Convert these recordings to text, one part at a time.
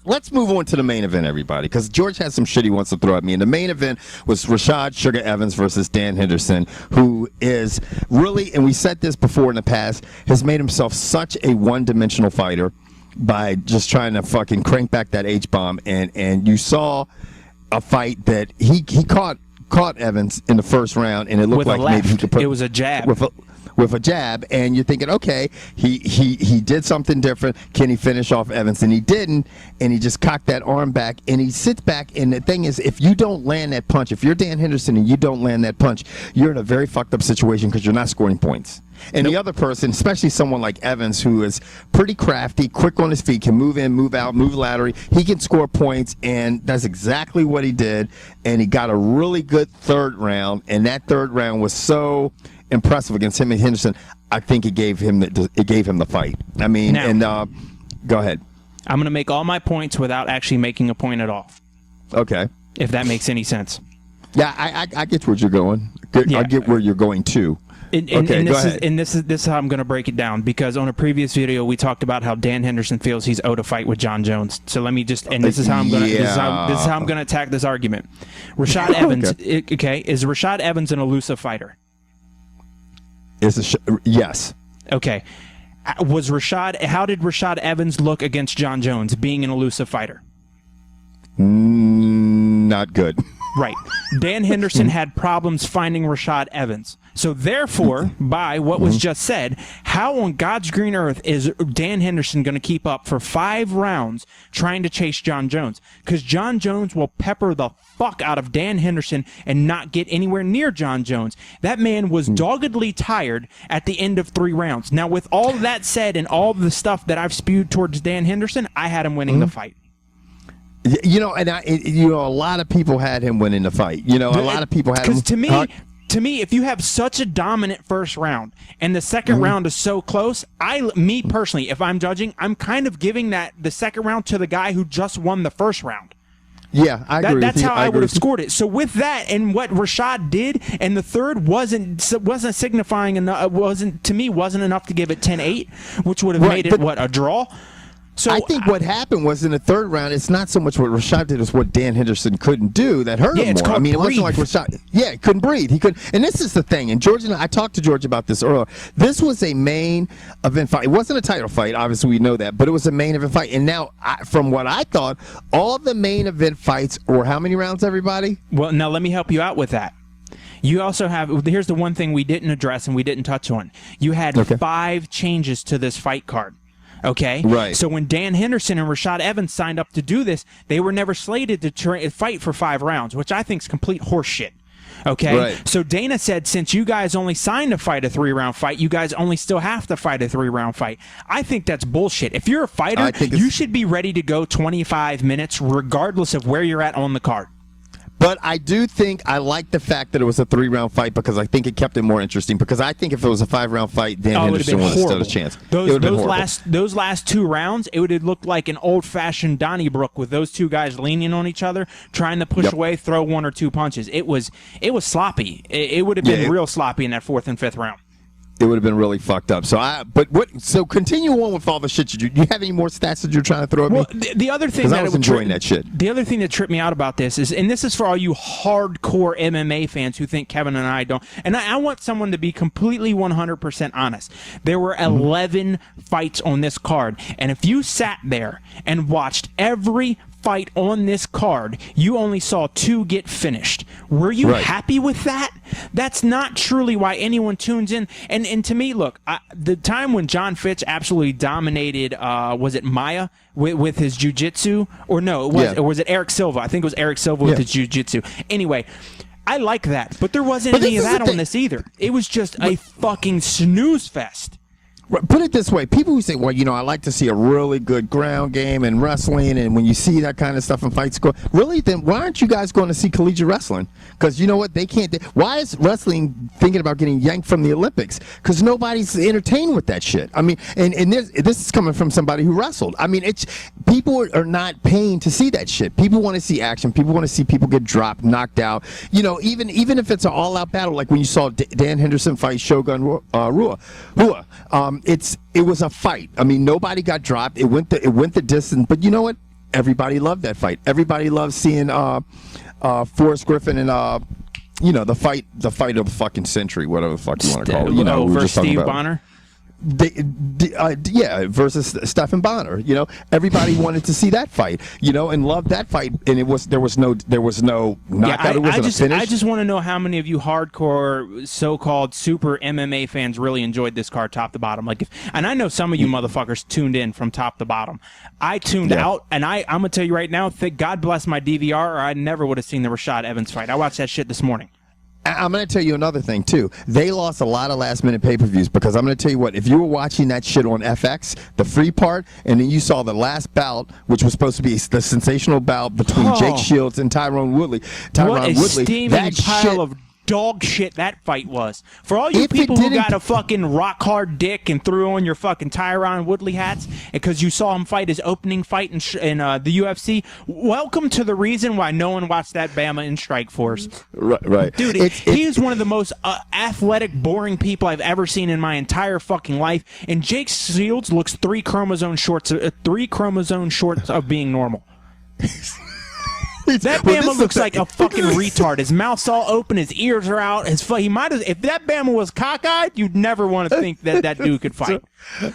let's move on to the main event, everybody, because George has some shit he wants to throw at me. And the main event was Rashad Sugar Evans versus Dan Henderson, who is really, and we said this before in the past, has made himself such a one-dimensional fighter by just trying to fucking crank back that H-bomb. And you saw a fight that he caught Evans in the first round, and it looked like maybe he could put... It was a jab. With a jab, and you're thinking, okay, he did something different. Can he finish off Evans? And he didn't, and he just cocked that arm back, and he sits back, and the thing is, if you don't land that punch, if you're Dan Henderson and you don't land that punch, you're in a very fucked up situation because you're not scoring points. And the other person, especially someone like Evans, who is pretty crafty, quick on his feet, can move in, move out, move laterally, he can score points, and that's exactly what he did, and he got a really good third round, and that third round was so impressive against him and Henderson. I think it gave him the fight. I mean, now, go ahead. I'm going to make all my points without actually making a point at all. Okay. If that makes any sense. Yeah, I get where you're going. I get where you're going too. Okay, go ahead. This is how I'm going to break it down, because on a previous video we talked about how Dan Henderson feels he's owed a fight with John Jones. So let me just, and this is how I'm going to this is how I'm going to attack this argument. Rashad Evans, is Rashad Evans an elusive fighter? Yes. Okay. How did Rashad Evans look against John Jones, being an elusive fighter? Not good. Right. Dan Henderson had problems finding Rashad Evans. So therefore, by what was just said, how on God's green earth is Dan Henderson going to keep up for 5 rounds trying to chase John Jones? Because John Jones will pepper the fuck out of Dan Henderson and not get anywhere near John Jones. That man was doggedly tired at the end of 3 rounds. Now, with all that said and all the stuff that I've spewed towards Dan Henderson, I had him winning the fight. You know, and a lot of people had him winning the fight. You know, a lot of people had him. Because to me, if you have such a dominant first round and the second round is so close, me personally, if I'm judging, I'm kind of giving the second round to the guy who just won the first round. Yeah, I agree. That's how I would have scored it. So with that and what Rashad did, and the third wasn't signifying enough. Wasn't enough to give it 10-8, which would have made it a draw. So I think what happened was in the third round, it's not so much what Rashad did as what Dan Henderson couldn't do that hurt him more. I mean, it wasn't like Rashad. Yeah, he couldn't breathe. He couldn't. And this is the thing. And George and I talked to George about this earlier. This was a main event fight. It wasn't a title fight. Obviously, we know that. But it was a main event fight. And now, from what I thought, all the main event fights were how many rounds, everybody? Well, now let me help you out with that. You also have, here's the one thing we didn't address and we didn't touch on. You had 5 changes to this fight card. Okay? Right. So when Dan Henderson and Rashad Evans signed up to do this, they were never slated to fight for 5 rounds, which I think is complete horseshit. Okay? Right. So Dana said, since you guys only signed to fight a 3-round fight, you guys only still have to fight a 3-round fight. I think that's bullshit. If you're a fighter, you should be ready to go 25 minutes regardless of where you're at on the card. But I do think I like the fact that it was a 3-round fight because I think it kept it more interesting. Because I think if it was a 5-round fight, Dan Henderson would have stood a chance. Those last 2 rounds, it would have looked like an old-fashioned Donnybrook with those 2 guys leaning on each other, trying to push away, throw 1 or 2 punches. It was sloppy. It would have been real sloppy in that 4th and 5th round. It would have been really fucked up. So continue on with all the shit. Do you have any more stats that you're trying to throw at me? The other thing that I was enjoying that shit. The other thing that tripped me out about this is, and this is for all you hardcore MMA fans who think Kevin and I don't, and I want someone to be completely 100% honest. There were 11 fights on this card, and if you sat there and watched every fight on this card, you only saw 2 get finished. Were you happy with that? That's not truly why anyone tunes in. And to me, look, the time when John Fitch absolutely dominated, was it Maya with his jiu-jitsu? Or no, or was it Eric Silva? I think it was Eric Silva with his jiu-jitsu. Anyway, I like that, but there wasn't any of that on this either. It was just a fucking snooze fest. Put it this way. People who say, well, I like to see a really good ground game and wrestling, and when you see that kind of stuff in fights, really, then why aren't you guys going to see collegiate wrestling? Because you know what? They can't. Why is wrestling thinking about getting yanked from the Olympics? Because nobody's entertained with that shit. I mean, and this is coming from somebody who wrestled. I mean, people are not paying to see that shit. People want to see action. People want to see people get dropped, knocked out. Even if it's an all-out battle, like when you saw Dan Henderson fight Shogun Rua. It was a fight. I mean, nobody got dropped. It went the distance. But you know what? everybody loved that fight. Everybody loved seeing Forrest Griffin and the fight of the fucking century, whatever the fuck you want to call it. We were versus just talking Steve about Bonner. Versus Stephen Bonner. Everybody wanted to see that fight. And loved that fight. And there was no knockout. It wasn't a finish. I just want to know how many of you hardcore so-called super MMA fans really enjoyed this card top to bottom. And I know some of you motherfuckers tuned in from top to bottom. I tuned out, and I'm gonna tell you right now, God bless my DVR, or I never would have seen the Rashad Evans fight. I watched that shit this morning. I'm going to tell you another thing, too. They lost a lot of last-minute pay-per-views because I'm going to tell you what, if you were watching that shit on FX, the free part, and then you saw the last bout, which was supposed to be the sensational bout between Jake Shields and Tyron Woodley. What a steaming pile of dog shit that fight was. For all you people who got a fucking rock hard dick and threw on your fucking Tyron Woodley hats because you saw him fight his opening fight in the UFC, welcome to the reason why no one watched that Bama in Strikeforce. Right. Dude, he is one of the most athletic, boring people I've ever seen in my entire fucking life. And Jake Shields looks 3 chromosome shorts of being normal. That Bama looks like a fucking retard. His mouth's all open, his ears are out. If that Bama was cockeyed, you'd never want to think that dude could fight.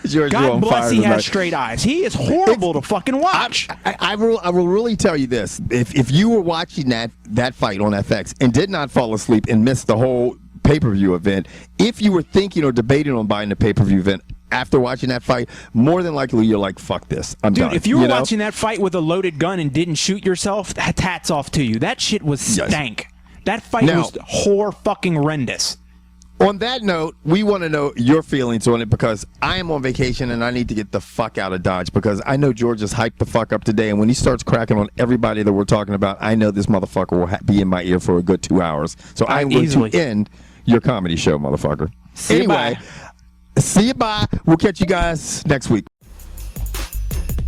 George, God bless he has straight eyes. He is horrible to fucking watch. I will really tell you this. If you were watching that fight on FX and did not fall asleep and missed the whole pay-per-view event, if you were thinking or debating on buying the pay-per-view event, after watching that fight, more than likely you're like, fuck this, I'm done. Dude, if you were watching that fight with a loaded gun and didn't shoot yourself, that's hats off to you. That shit was stank. That fight was horrendous. On that note, we want to know your feelings on it because I am on vacation and I need to get the fuck out of Dodge because I know George is hyped the fuck up today, and when he starts cracking on everybody that we're talking about, I know this motherfucker will be in my ear for a good 2 hours. So I'm going to end your comedy show, motherfucker. Anyway, see you, bye. We'll catch you guys next week.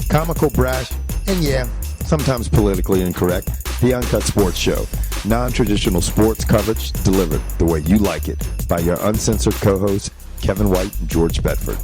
Comical, brash, and sometimes politically incorrect. The Uncut Sports Show. Non-traditional sports coverage delivered the way you like it by your uncensored co-hosts, Kevin White and George Bedford.